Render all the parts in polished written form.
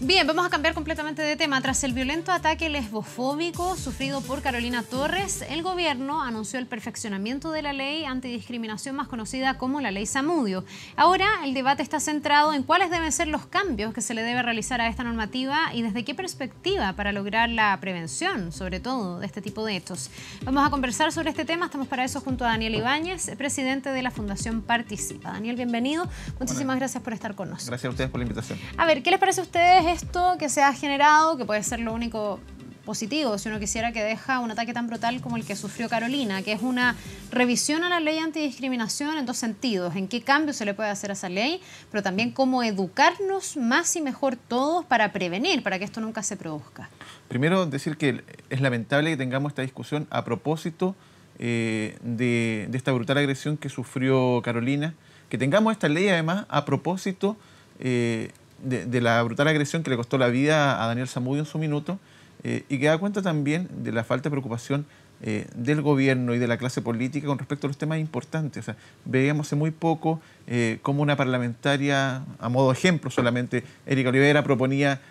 Bien, vamos a cambiar completamente de tema. Tras el violento ataque lesbofóbico sufrido por Carolina Torres, el gobierno anunció el perfeccionamiento de la ley antidiscriminación más conocida como la Ley Zamudio. Ahora el debate está centrado en cuáles deben ser los cambios que se le debe realizar a esta normativa y desde qué perspectiva para lograr la prevención, sobre todo, de este tipo de hechos. Vamos a conversar sobre este tema. Estamos para eso junto a Daniel Ibáñez, presidente de la Fundación Participa. Daniel, bienvenido. Muchísimas gracias por estar con nosotros. Gracias a ustedes por la invitación. A ver, ¿qué les parece a ustedes esto que se ha generado, que puede ser lo único positivo, si uno quisiera, que deja un ataque tan brutal como el que sufrió Carolina, que es una revisión a la ley antidiscriminación en dos sentidos: en qué cambio se le puede hacer a esa ley, pero también cómo educarnos más y mejor todos para prevenir, para que esto nunca se produzca? Primero, decir que es lamentable que tengamos esta discusión a propósito de esta brutal agresión que sufrió Carolina, que tengamos esta ley además a propósito de la brutal agresión que le costó la vida a Daniel Zamudio en su minuto, y que da cuenta también de la falta de preocupación del gobierno y de la clase política con respecto a los temas importantes. O sea, veíamos hace muy poco cómo una parlamentaria, a modo de ejemplo solamente, Erika Olivera, proponía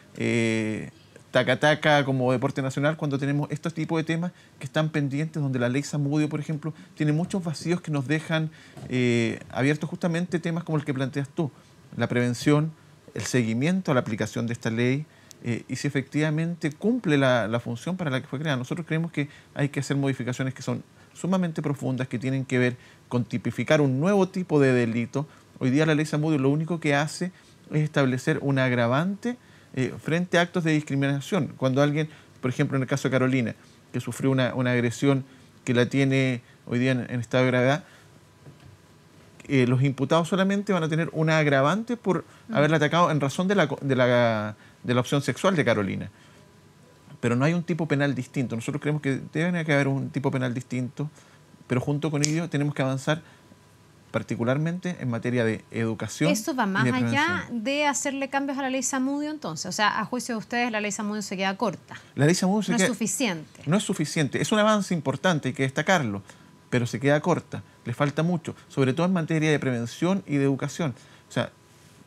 taca-taca como deporte nacional, cuando tenemos estos tipos de temas que están pendientes, donde la ley Zamudio, por ejemplo, tiene muchos vacíos que nos dejan abiertos justamente temas como el que planteas tú: la prevención, el seguimiento a la aplicación de esta ley y si efectivamente cumple la función para la que fue creada. Nosotros creemos que hay que hacer modificaciones que son sumamente profundas, que tienen que ver con tipificar un nuevo tipo de delito. Hoy día la ley Zamudio lo único que hace es establecer un agravante frente a actos de discriminación. Cuando alguien, por ejemplo en el caso de Carolina, que sufrió una agresión que la tiene hoy día en estado de gravedad, los imputados solamente van a tener una agravante por haberla atacado en razón de la opción sexual de Carolina. Pero no hay un tipo penal distinto. Nosotros creemos que debe haber un tipo penal distinto, pero junto con ello tenemos que avanzar particularmente en materia de educación. ¿Esto va más y de allá de hacerle cambios a la ley Zamudio entonces? O sea, a juicio de ustedes la ley Zamudio se queda corta. La ley Zamudio no es suficiente. No es suficiente. Es un avance importante, hay que destacarlo, pero se queda corta, le falta mucho, sobre todo en materia de prevención y de educación. O sea,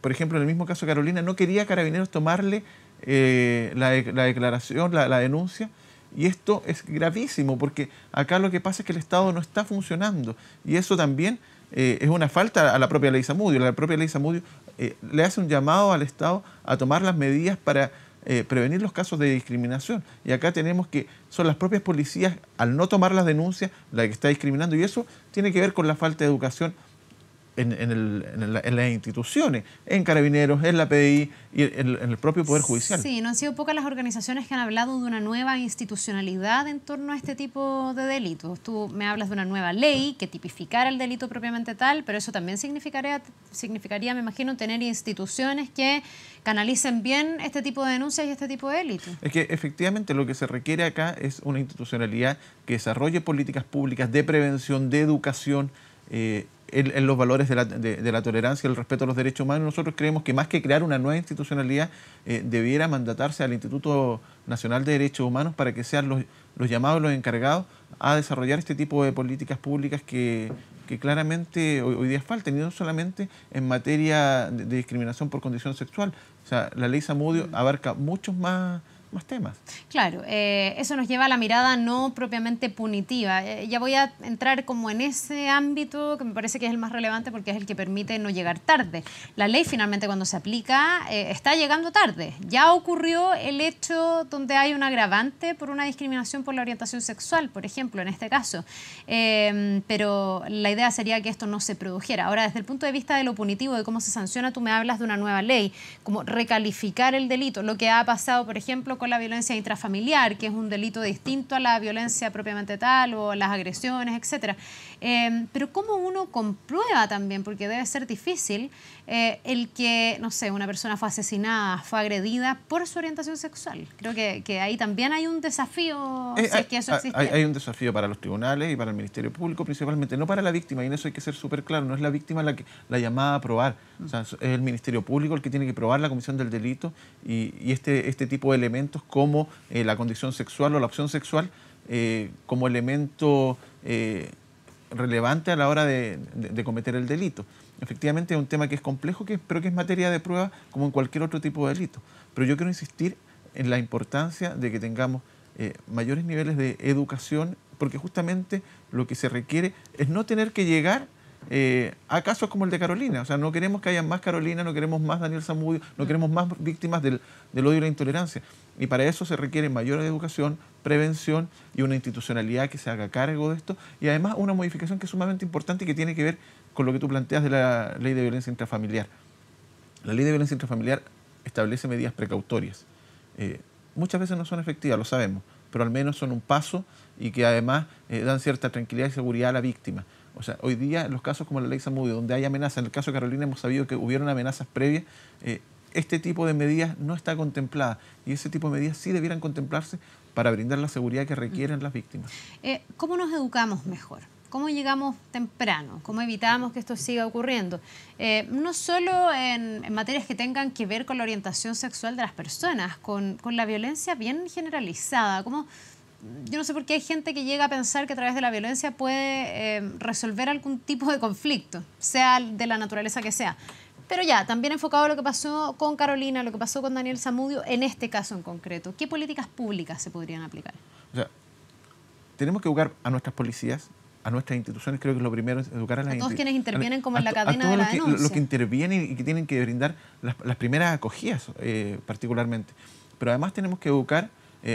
por ejemplo, en el mismo caso de Carolina, no quería Carabineros tomarle la declaración, la denuncia, y esto es gravísimo, porque acá lo que pasa es que el Estado no está funcionando, y eso también es una falta a la propia ley Zamudio. La propia ley Zamudio le hace un llamado al Estado a tomar las medidas para prevenir los casos de discriminación. Y acá tenemos que son las propias policías, al no tomar las denuncias, la que está discriminando. Y eso tiene que ver con la falta de educación en las instituciones, en Carabineros, en la PDI y en el propio Poder Judicial. Sí, no han sido pocas las organizaciones que han hablado de una nueva institucionalidad en torno a este tipo de delitos. Tú me hablas de una nueva ley que tipificara el delito propiamente tal, pero eso también significaría, me imagino, tener instituciones que canalicen bien este tipo de denuncias y este tipo de delitos. Es que efectivamente lo que se requiere acá es una institucionalidad que desarrolle políticas públicas de prevención, de educación, en los valores de la tolerancia, el respeto a los derechos humanos. Nosotros creemos que más que crear una nueva institucionalidad, debiera mandatarse al Instituto Nacional de Derechos Humanos para que sean los llamados, los encargados a desarrollar este tipo de políticas públicas que claramente hoy día faltan, y no solamente en materia de discriminación por condición sexual. O sea, la ley Zamudio abarca muchos más temas. Claro, eso nos lleva a la mirada no propiamente punitiva. Ya voy a entrar como en ese ámbito que me parece que es el más relevante, porque es el que permite no llegar tarde. La ley finalmente, cuando se aplica, está llegando tarde. Ya ocurrió el hecho donde hay un agravante por una discriminación por la orientación sexual, por ejemplo, en este caso. Pero la idea sería que esto no se produjera. Ahora, desde el punto de vista de lo punitivo, de cómo se sanciona, tú me hablas de una nueva ley, como recalificar el delito, lo que ha pasado, por ejemplo, con la violencia intrafamiliar, que es un delito distinto a la violencia propiamente tal o las agresiones, etcétera. Pero ¿cómo uno comprueba también? Porque debe ser difícil el que, no sé, una persona fue asesinada, fue agredida por su orientación sexual. Creo que ahí también hay un desafío, si es que eso existe. Hay un desafío para los tribunales y para el Ministerio Público, principalmente, no para la víctima, y en eso hay que ser súper claro. No es la víctima la llamada a probar. O sea, es el Ministerio Público el que tiene que probar la comisión del delito, y este tipo de elementos como la condición sexual o la opción sexual como elemento relevante a la hora de cometer el delito. efectivamente es un tema que es complejo, pero que es materia de prueba como en cualquier otro tipo de delito. Pero yo quiero insistir en la importancia de que tengamos mayores niveles de educación, porque justamente lo que se requiere es no tener que llegar a casos como el de Carolina. O sea, no queremos que haya más Carolina, no queremos más Daniel Zamudio, no queremos más víctimas del odio y la intolerancia. Y para eso se requiere mayor educación, prevención y una institucionalidad que se haga cargo de esto. Y además una modificación que es sumamente importante y que tiene que ver con lo que tú planteas de la ley de violencia intrafamiliar. La ley de violencia intrafamiliar establece medidas precautorias. Muchas veces no son efectivas, lo sabemos, pero al menos son un paso y que además dan cierta tranquilidad y seguridad a la víctima. O sea, hoy día, en los casos como la ley Zamudio, donde hay amenazas, en el caso de Carolina hemos sabido que hubieron amenazas previas, este tipo de medidas no está contemplada y ese tipo de medidas sí debieran contemplarse para brindar la seguridad que requieren las víctimas. ¿Cómo nos educamos mejor? ¿Cómo llegamos temprano? ¿Cómo evitamos que esto siga ocurriendo? No solo en materias que tengan que ver con la orientación sexual de las personas, con la violencia bien generalizada. Yo no sé por qué hay gente que llega a pensar que a través de la violencia puede resolver algún tipo de conflicto, sea de la naturaleza que sea. Pero ya, también enfocado a lo que pasó con Carolina, lo que pasó con Daniel Zamudio, en este caso en concreto, ¿qué políticas públicas se podrían aplicar? O sea, tenemos que educar a nuestras policías, a nuestras instituciones. Creo que lo primero es educar a las instituciones. A todos quienes intervienen como en la cadena de la denuncia. Los que intervienen y que tienen que brindar las primeras acogidas particularmente. Pero además tenemos que educar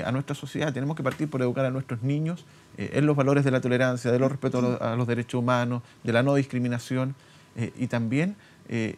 a nuestra sociedad, tenemos que partir por educar a nuestros niños en los valores de la tolerancia, de los respeto a los derechos humanos, de la no discriminación y también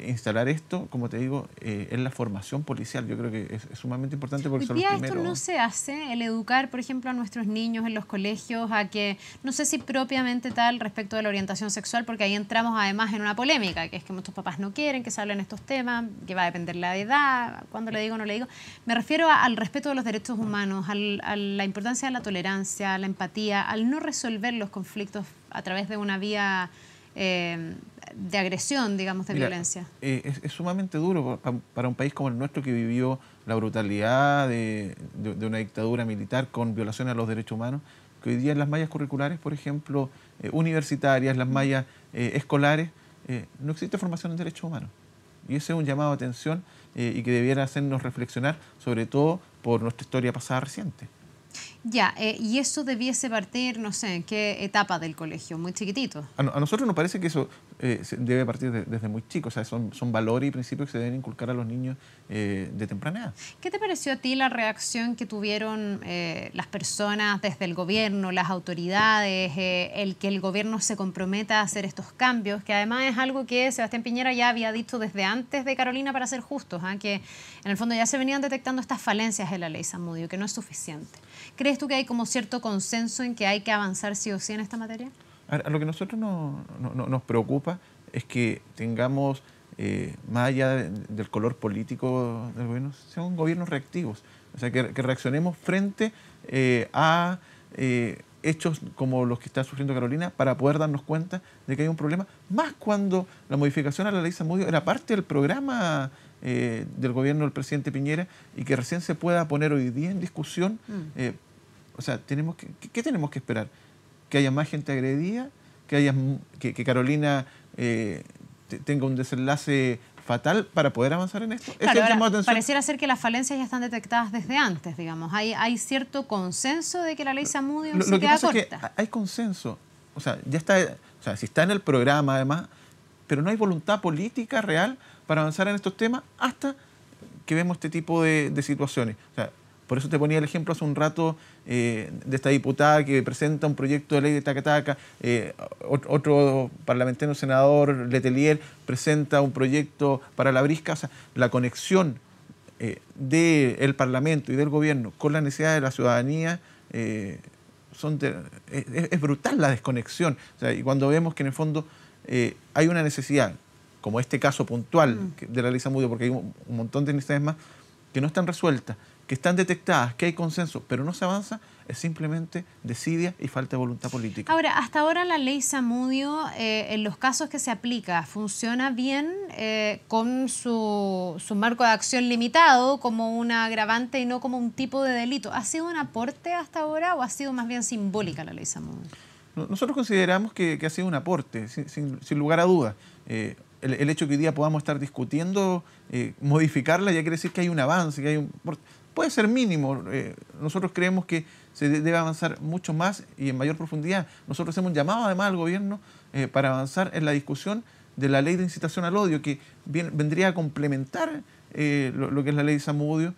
instalar esto, como te digo, en la formación policial. Yo creo que es sumamente importante porque son los primeros. Esto no se hace, el educar, por ejemplo, a nuestros niños en los colegios a que, no sé si propiamente tal respecto de la orientación sexual, porque ahí entramos además en una polémica, que es que muchos papás no quieren que se hablen estos temas, que va a depender la edad, cuando le digo o no le digo. Me refiero al respeto de los derechos humanos, a la importancia de la tolerancia, la empatía, al no resolver los conflictos a través de una vía de agresión, digamos, de violencia. Es sumamente duro para un país como el nuestro que vivió la brutalidad de una dictadura militar con violaciones a los derechos humanos, que hoy día en las mallas curriculares, por ejemplo, universitarias, las mallas escolares, no existe formación en derechos humanos. Y ese es un llamado de atención y que debiera hacernos reflexionar, sobre todo por nuestra historia pasada reciente. Ya, y eso debiese partir, no sé, ¿en qué etapa del colegio? Muy chiquitito. A nosotros nos parece que eso debe partir desde muy chico. O sea, son valores y principios que se deben inculcar a los niños de temprana edad. ¿Qué te pareció a ti la reacción que tuvieron las personas desde el gobierno, las autoridades, el que el gobierno se comprometa a hacer estos cambios, que además es algo que Sebastián Piñera ya había dicho desde antes de Carolina, para ser justos, que en el fondo ya se venían detectando estas falencias en la ley Zamudio, que no es suficiente? ¿Crees tú que hay como cierto consenso en que hay que avanzar sí o sí en esta materia? A lo que a nosotros nos preocupa es que tengamos, más allá del color político del gobierno, sean gobiernos reactivos. O sea, que reaccionemos frente a hechos como los que está sufriendo Carolina para poder darnos cuenta de que hay un problema, más cuando la modificación a la ley Zamudio era parte del programa del gobierno del presidente Piñera y que recién se pueda poner hoy día en discusión. O sea, ¿qué tenemos que esperar? ¿Que haya más gente agredida? ¿Que Carolina tenga un desenlace fatal para poder avanzar en esto? Claro, ahora, pareciera ser que las falencias ya están detectadas desde antes, digamos. Hay cierto consenso de que la ley Zamudio se queda corta. Es que hay consenso. O sea, ya está, o sea, si está en el programa además, pero no hay voluntad política real para avanzar en estos temas hasta que vemos este tipo de situaciones. O sea, por eso te ponía el ejemplo hace un rato de esta diputada que presenta un proyecto de ley de tacataca, otro parlamentario, senador Letelier, presenta un proyecto para la brisca. O sea, la conexión del Parlamento y del gobierno con la necesidad de la ciudadanía es brutal la desconexión. O sea, y cuando vemos que en el fondo hay una necesidad, como este caso puntual de la ley Zamudio, porque hay un montón de necesidades más que no están resueltas, que están detectadas, que hay consenso, pero no se avanza, es simplemente desidia y falta de voluntad política. Ahora, hasta ahora la ley Zamudio, en los casos que se aplica, funciona bien con su marco de acción limitado como un agravante y no como un tipo de delito. ¿Ha sido un aporte hasta ahora o ha sido más bien simbólica la ley Zamudio? Nosotros consideramos que ha sido un aporte, sin lugar a dudas. el hecho que hoy día podamos estar discutiendo modificarla ya quiere decir que hay un avance, que hay puede ser mínimo. Nosotros creemos que se debe avanzar mucho más y en mayor profundidad. Nosotros hemos llamado además al gobierno para avanzar en la discusión de la ley de incitación al odio, que vendría a complementar lo que es la ley de Zamudio,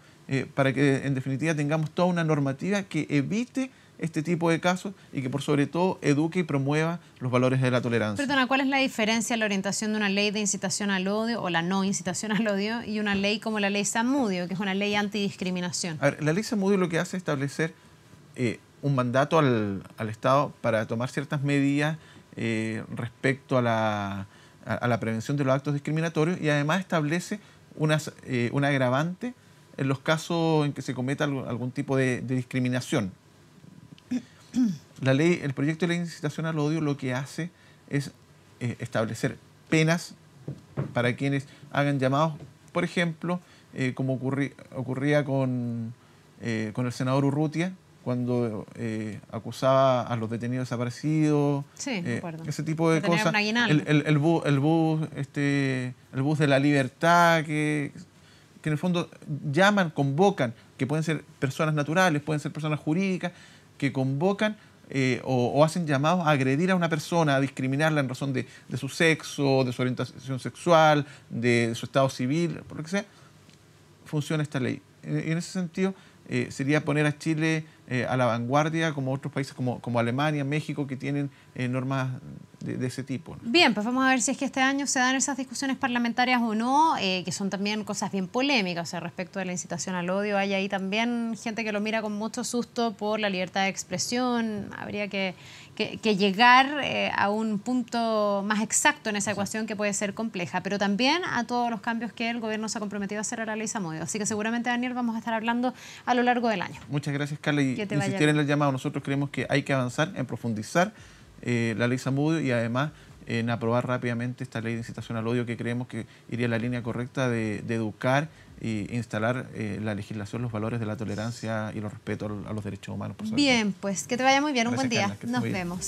para que en definitiva tengamos toda una normativa que evite este tipo de casos y que por sobre todo eduque y promueva los valores de la tolerancia. Perdona, ¿cuál es la diferencia en la orientación de una ley de incitación al odio o la no incitación al odio y una ley como la ley Zamudio, que es una ley antidiscriminación? A ver, la ley Zamudio lo que hace es establecer un mandato al Estado para tomar ciertas medidas respecto a la prevención de los actos discriminatorios, y además establece un agravante en los casos en que se cometa algún tipo de discriminación. El proyecto de ley de incitación al odio lo que hace es establecer penas para quienes hagan llamados, por ejemplo, como ocurría con el senador Urrutia, cuando acusaba a los detenidos desaparecidos, sí, me acuerdo. Ese tipo de cosas. El bus de la libertad, que en el fondo llaman, convocan, que pueden ser personas naturales, pueden ser personas jurídicas, que convocan o hacen llamados a agredir a una persona, a discriminarla en razón de su sexo, de su orientación sexual, de su estado civil, por lo que sea. Funciona esta ley. Y en ese sentido sería poner a Chile a la vanguardia, como otros países como Alemania, México, que tienen normas de ese tipo, ¿no? Bien, pues vamos a ver si es que este año se dan esas discusiones parlamentarias o no, que son también cosas bien polémicas. O sea, respecto de la incitación al odio, hay ahí también gente que lo mira con mucho susto por la libertad de expresión. Habría que llegar a un punto más exacto en esa ecuación, que puede ser compleja, pero también a todos los cambios que el gobierno se ha comprometido a hacer a la ley Zamudio. Así que seguramente, Daniel, vamos a estar hablando a lo largo del año. Muchas gracias, Carla, y insistir en el llamado. Nosotros creemos que hay que avanzar en profundizar la ley Zamudio y además en aprobar rápidamente esta ley de incitación al odio, que creemos que iría en la línea correcta de educar e instalar la legislación, los valores de la tolerancia y los respetos a los derechos humanos. Bien, pues que te vaya muy bien, un buen día. Carla, Nos vemos.